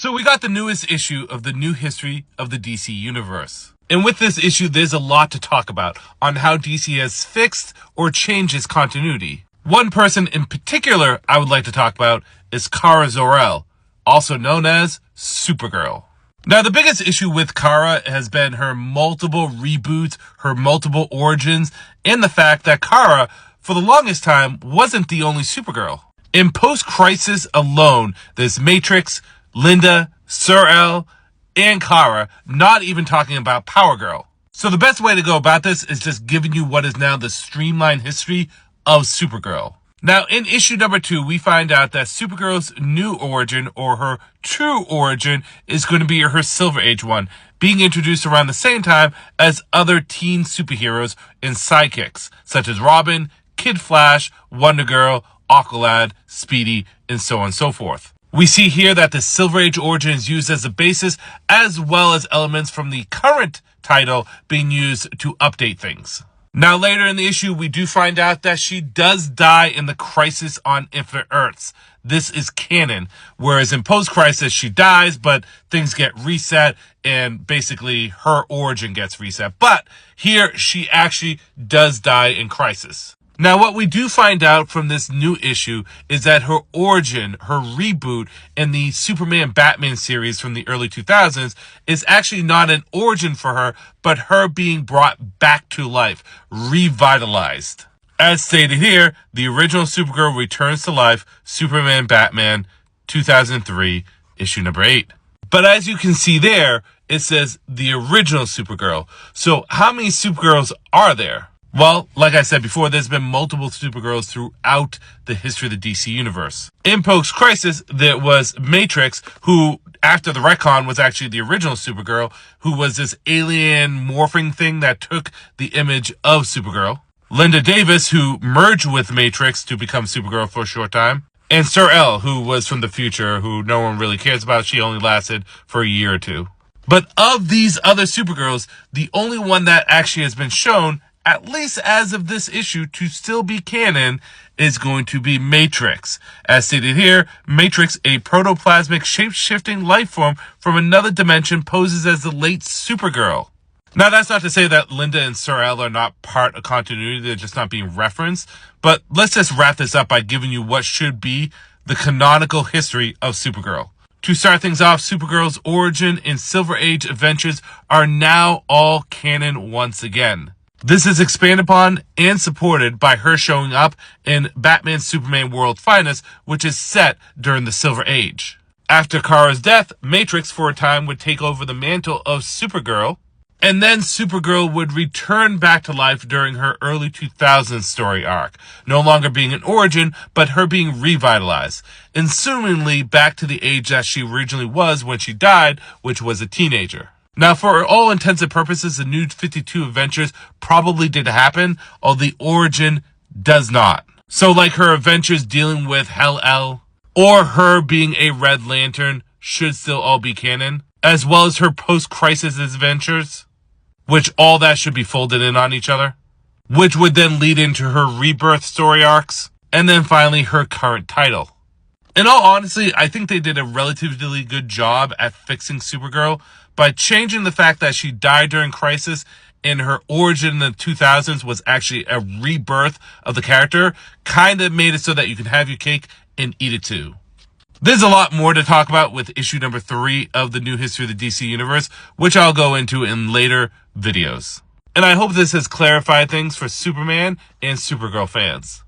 So we got the newest issue of the new history of the DC universe. And with this issue, there's a lot to talk about on how DC has fixed or changed its continuity. One person in particular I would like to talk about is Kara Zor-El, also known as Supergirl. Now, the biggest issue with Kara has been her multiple reboots, her multiple origins, and the fact that Kara, for the longest time, wasn't the only Supergirl. In post-crisis alone, there's Matrix, Linda, Zor-El, and Kara, not even talking about Power Girl. So the best way to go about this is just giving you what is now the streamlined history of Supergirl. Now, in issue number 2, we find out that Supergirl's new origin, or her true origin, is going to be her Silver Age one, being introduced around the same time as other teen superheroes and sidekicks, such as Robin, Kid Flash, Wonder Girl, Aqualad, Speedy, and so on and so forth. We see here that the Silver Age origin is used as a basis, as well as elements from the current title being used to update things. Now, later in the issue, we do find out that she does die in the Crisis on Infinite Earths. This is canon, whereas in post-crisis, she dies, but things get reset, and basically her origin gets reset. But here, she actually does die in Crisis. Now, what we do find out from this new issue is that her origin, her reboot in the Superman-Batman series from the early 2000s is actually not an origin for her, but her being brought back to life, revitalized. As stated here, the original Supergirl returns to life, Superman-Batman 2003, issue number 8. But as you can see there, it says the original Supergirl. So how many Supergirls are there? Well, like I said before, there's been multiple Supergirls throughout the history of the DC universe. In post-crisis, there was Matrix, who, after the retcon, was actually the original Supergirl, who was this alien morphing thing that took the image of Supergirl. Linda Davis, who merged with Matrix to become Supergirl for a short time. And Zor-El, who was from the future, who no one really cares about. She only lasted for a year or two. But of these other Supergirls, the only one that actually has been shown, at least as of this issue, to still be canon, is going to be Matrix. As stated here, Matrix, a protoplasmic shape-shifting life form from another dimension, poses as the late Supergirl. Now, that's not to say that Linda and Zor-El are not part of continuity, they're just not being referenced. But let's just wrap this up by giving you what should be the canonical history of Supergirl. To start things off, Supergirl's origin and Silver Age adventures are now all canon once again. This is expanded upon and supported by her showing up in Batman Superman World Finest, which is set during the Silver Age. After Kara's death, Matrix for a time would take over the mantle of Supergirl, and then Supergirl would return back to life during her early 2000s story arc, no longer being an origin, but her being revitalized, and assumingly back to the age that she originally was when she died, which was a teenager. Now, for all intents and purposes, the New 52 adventures probably did happen, although the origin does not. So, like her adventures dealing with Hel-El, or her being a Red Lantern, should still all be canon, as well as her post-crisis adventures, which all that should be folded in on each other, which would then lead into her rebirth story arcs, and then finally her current title. In all honesty, I think they did a relatively good job at fixing Supergirl by changing the fact that she died during Crisis and her origin in the 2000s was actually a rebirth of the character. Kind of made it so that you can have your cake and eat it too. There's a lot more to talk about with issue number 3 of the new history of the DC universe, which I'll go into in later videos. And I hope this has clarified things for Superman and Supergirl fans.